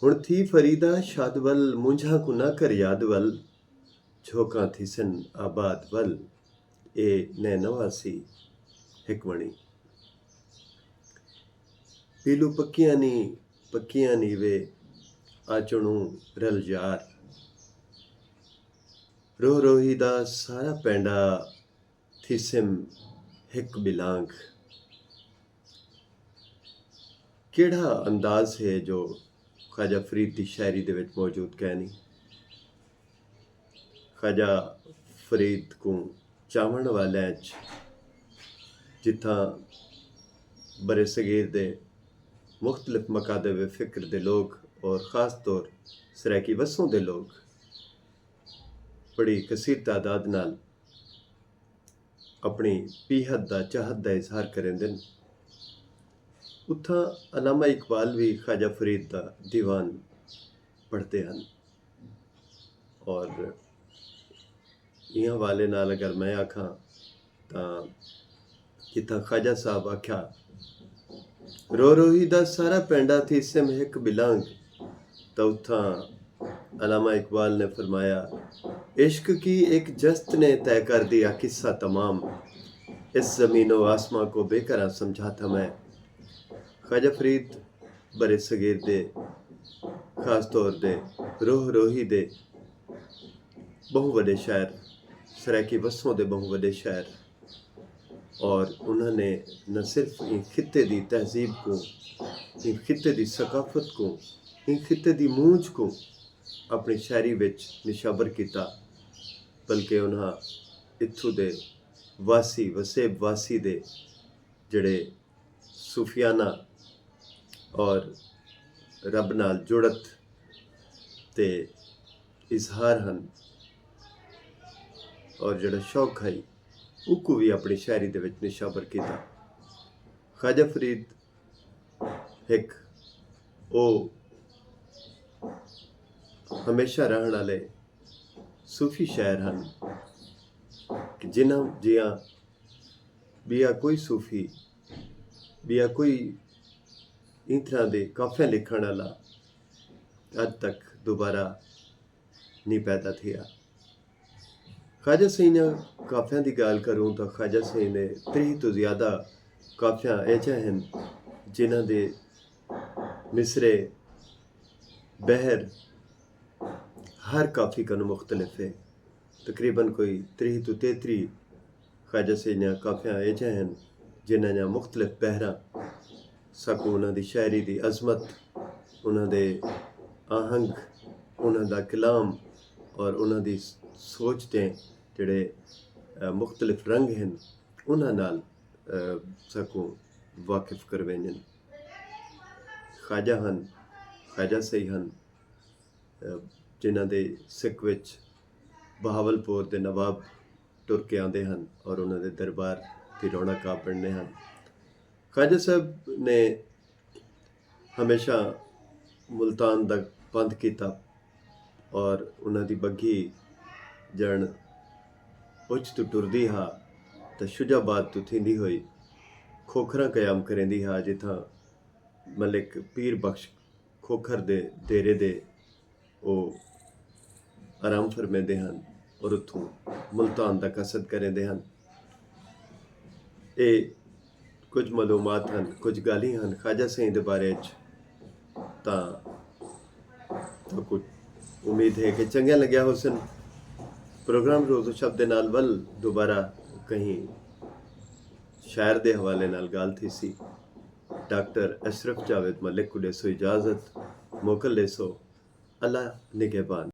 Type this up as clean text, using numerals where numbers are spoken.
हुण थी फरीदा शादवल मुंझा को ना कर यादवल झोंका थिसन आबाद वल ए नैनवासी हिकवणी पीलू पक्कियां नी वे आचणू रल यार रोह रोही दा सारा पैंडा थिसिम हिक बिलांग। केड़ा अंदाज है जो ख्वाजा फरीद की शायरी दे विच मौजूद कहनी। ख्वाजा फरीद को चावण वालियां च जिथा बरे सगीर दे मुख्तलिफ मकादब फ़िक्र दे लोग और ख़ास तौर सराइकी वसों दे लोग बड़ी कसीर तादाद नाल अपनी पीहत दा चाहत दा इजहार करेंदे न। उत्थां अलामा इकबाल भी ख्वाजा फरीद दा दीवान पढ़ते हैं और इं हवाले नाल अगर मैं आखां तां जिथा ख्वाजा साहब आख्या रो रोही दा सारा पैंडा थी सिम हिक बिलांग, तो उत्थां अलामा इकबाल ने फरमाया इश्क की एक जस्त ने तय कर दिया किस्सा तमाम, इस ज़मीन व आसमां को बेकरार समझा था मैं। ख्वाजा फरीद बरे सगीर दे खास तौर दे रोह रोही दे बहु वड्डे शायर, सराइकी वसों दे बहु वड्डे शायर, और उन्होंने न सिर्फ इन खिते की तहजीब को, इन खिते की सकाफत को, इन खिते की मूंझ को अपनी शायरी विच निशाबर किया, बल्कि उन्हें इत्थों दे वासी वसेब वासी दे जड़े सूफियाना और रब नाल जुड़त ते इजहार हन और जड़ा शौक है उसको भी अपनी शायरी दे विच निशाबर किया। ख्वाजा फरीद एक ओ हमेशा रहने वाले सूफी शायर हैं कि जिन्हां जियां बिया कोई सूफी बिया कोई इन तरह के काफिया लिखण वाला अज तक दोबारा नहीं पैदा थिया। ख्वाजा सईं काफिया की गाल करूँ तो ख्वाजा सईं ने 30 तो ज़्यादा काफिया ऐजा हैं जिन्हां दे मिसरे बहर हर काफ़ी का मुख्तलिफ है। तकरीबन कोई 30 तो 33 ख्वाजा सईं काफिया ऐजा हैं जिन्हां मुख्तलिफ बहरा सकूं उन्हां दी शायरी दी अजमत, उन्हां दे आहंग, उन्हां दा कलाम और उन्हां दी सोच दे जड़े मुख्तलिफ रंग हैं उन्हां नाल सकूं वाकिफ करवेंजन। ख्वाजा हन ख्वाजा सईं हन जिन्हां दे सिक विच बहावलपुर दे नवाब टुर के आते हैं और उन्होंने दरबार की रौनक आप बनने हैं। ख्वाजा साहब ने हमेशा मुल्तान दा पंथ किया और उन्होंने बग्घी जन उच तो टुरदी हा तो शुजाबाद तो थींदी हुई खोखरा कयाम करेंदी हा, जिथा मलिक पीर बख्श खोखर दे डेरे दे वो आराम फरमेंदे हैं और उत्थों मुल्तान दा कसद करेंदे हैं। ये कुछ मालूमात हैं, कुछ गाली हैं ख्वाजा सईं दे बारे च, तो कुछ उम्मीद है कि चंगिया लग्या हो सन। प्रोग्राम रोज़ शब्द नाल वल दोबारा कहीं शायर दे हवाले नाल गाल थी सी। डॉक्टर अशरफ जावेद मलिक को देसो इजाज़त, मोकल देसो, अल्लाह निगहबान।